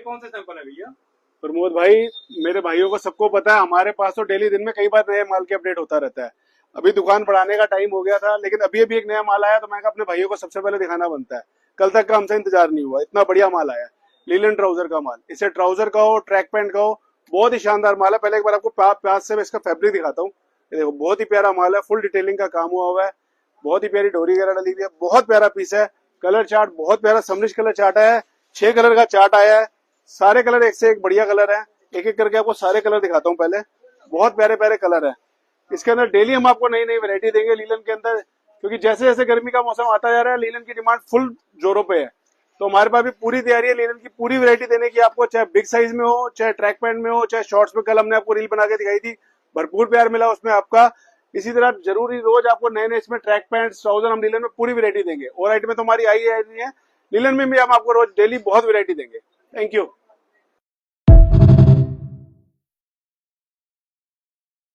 कौन से सैंपल है भैया? प्रमोद भाई, मेरे भाइयों को सबको पता है, हमारे पास तो डेली दिन में कई बार नए माल के अपडेट होता रहता है। अभी दुकान बढ़ाने का टाइम हो गया था, लेकिन अभी अभी एक नया माल आया तो मैंने कहा अपने भाइयों को सबसे पहले दिखाना बनता है। कल तक का हमसे इंतजार नहीं हुआ, इतना बढ़िया माल आया। लीलन ट्राउजर का माल, इसे ट्राउजर का हो, ट्रैक पैंट का हो, बहुत ही शानदार माल है। पहले एक बार आपको प्यास से मैं इसका फैब्रिक दिखाता हूँ। ये देखो, बहुत ही प्यारा माल है, फुल डिटेलिंग का काम हुआ हुआ है, बहुत ही प्यारी डोरी वगैरह डली हुई है, बहुत प्यारा पीस है। कलर चार्ट बहुत प्यारा समरिश कलर चार्ट है, 6 कलर का चार्ट आया है। सारे कलर एक से एक बढ़िया कलर है। एक एक करके आपको सारे कलर दिखाता हूँ। पहले बहुत प्यारे प्यारे कलर है। इसके अंदर डेली हम आपको नई नई वैरायटी देंगे लीलन के अंदर, क्योंकि जैसे जैसे गर्मी का मौसम आता जा रहा है, लीलन की डिमांड फुल जोरों पे है। तो हमारे पास भी पूरी तैयारी है लीलन की पूरी वैरायटी देने की आपको, चाहे बिग साइज में हो, चाहे ट्रैक पैंट में हो, चाहे शॉर्ट्स में। कल हमने आपको रील बना के दिखाई थी, भरपूर प्यार मिला उसमें आपका। इसी तरह जरूरी रोज आपको नए नए इसमें ट्रैक पैंट ट्राउजर हम लीलन में पूरी वैरायटी देंगे। और आइटम में तो हमारी आई है, लीलन में भी हम आपको रोज डेली बहुत वैरायटी देंगे। Thank you.